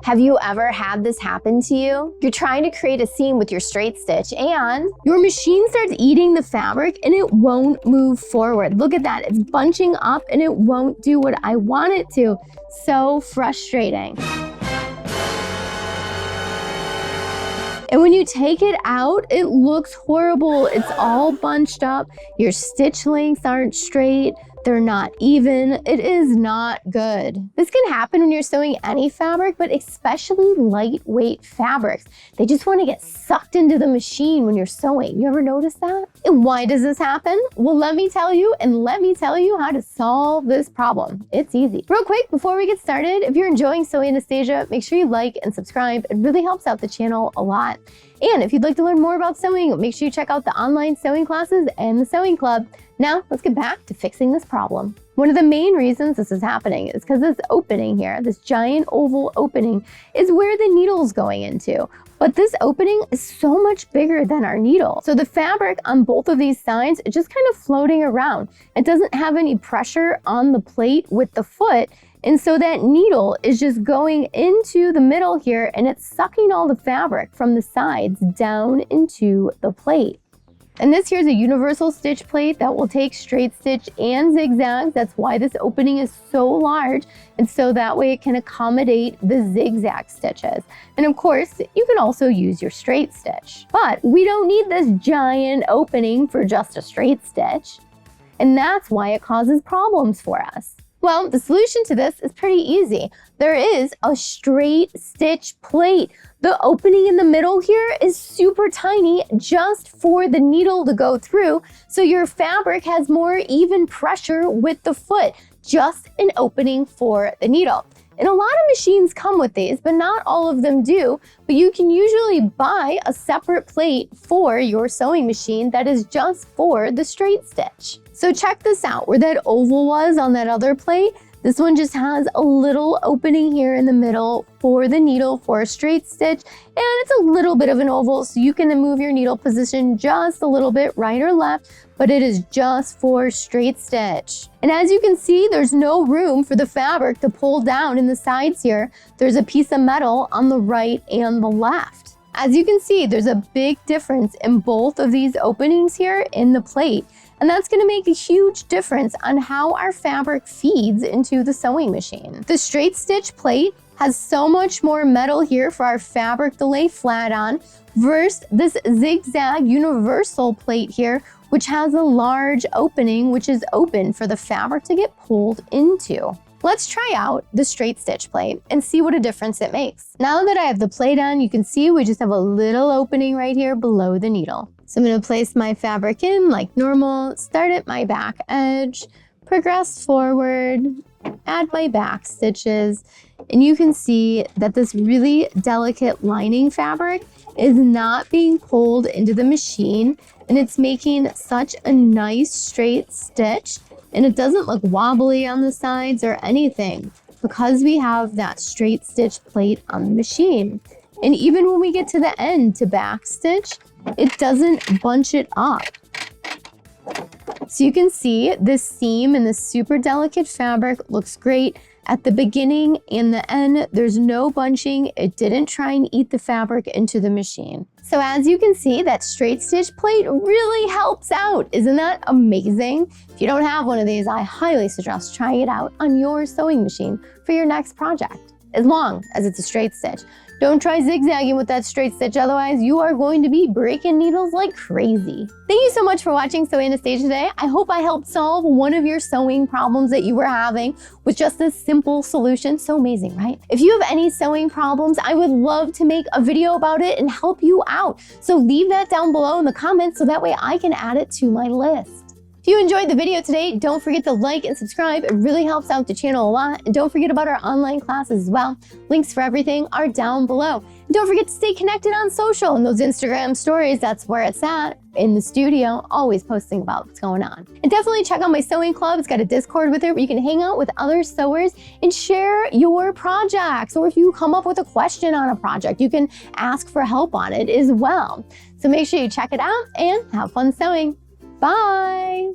Have you ever had this happen to you? You're trying to create a seam with your straight stitch and your machine starts eating the fabric and it won't move forward. Look at that, it's bunching up and it won't do what I want it to. So frustrating. And when you take it out, it looks horrible. It's all bunched up. Your stitch lengths aren't straight. They're not even. It is not good. This can happen when you're sewing any fabric, but especially lightweight fabrics. They just want to get sucked into the machine when you're sewing. You ever notice that? And why does this happen? Well, let me tell you, and let me tell you how to solve this problem. It's easy. Real quick, before we get started, if you're enjoying Sewing Anastasia, make sure you like and subscribe. It really helps out the channel a lot. And if you'd like to learn more about sewing, make sure you check out the online sewing classes and the sewing club. Now, let's get back to fixing this problem. One of the main reasons this is happening is because this opening here, this giant oval opening, is where the needle's going into. But this opening is so much bigger than our needle. So the fabric on both of these sides is just kind of floating around. It doesn't have any pressure on the plate with the foot. And so that needle is just going into the middle here and it's sucking all the fabric from the sides down into the plate. And this here is a universal stitch plate that will take straight stitch and zigzags. That's why this opening is so large. And so that way it can accommodate the zigzag stitches. And of course, you can also use your straight stitch. But we don't need this giant opening for just a straight stitch. And that's why it causes problems for us. Well, the solution to this is pretty easy. There is a straight stitch plate. The opening in the middle here is super tiny just for the needle to go through, so your fabric has more even pressure with the foot, just an opening for the needle. And a lot of machines come with these, but not all of them do. But you can usually buy a separate plate for your sewing machine that is just for the straight stitch. So check this out, where that oval was on that other plate, this one just has a little opening here in the middle for the needle for a straight stitch, and it's a little bit of an oval, so you can move your needle position just a little bit right or left, but it is just for straight stitch. And as you can see, there's no room for the fabric to pull down in the sides here. There's a piece of metal on the right and the left. As you can see, there's a big difference in both of these openings here in the plate. And that's going to make a huge difference on how our fabric feeds into the sewing machine. The straight stitch plate has so much more metal here for our fabric to lay flat on versus this zigzag universal plate here, which has a large opening, which is open for the fabric to get pulled into. Let's try out the straight stitch plate and see what a difference it makes. Now that I have the plate on, you can see we just have a little opening right here below the needle. So I'm going to place my fabric in like normal, start at my back edge, progress forward, add my back stitches, and you can see that this really delicate lining fabric is not being pulled into the machine, and it's making such a nice straight stitch, and it doesn't look wobbly on the sides or anything because we have that straight stitch plate on the machine. And even when we get to the end to back stitch, it doesn't bunch it up. So you can see this seam in this super delicate fabric looks great. At the beginning and the end, there's no bunching. It didn't try and eat the fabric into the machine. So as you can see, that straight stitch plate really helps out. Isn't that amazing? If you don't have one of these, I highly suggest trying it out on your sewing machine for your next project, as long as it's a straight stitch. Don't try zigzagging with that straight stitch, otherwise you are going to be breaking needles like crazy. Thank you so much for watching Sewing Anastasia today. I hope I helped solve one of your sewing problems that you were having with just this simple solution. So amazing, right? If you have any sewing problems, I would love to make a video about it and help you out. So leave that down below in the comments so that way I can add it to my list. If you enjoyed the video today, don't forget to like and subscribe. It really helps out the channel a lot. And don't forget about our online classes as well. Links for everything are down below. And don't forget to stay connected on social and those Instagram stories. That's where it's at, in the studio, always posting about what's going on. And definitely check out my sewing club. It's got a Discord with it where you can hang out with other sewers and share your projects. Or if you come up with a question on a project, you can ask for help on it as well. So make sure you check it out and have fun sewing. Bye.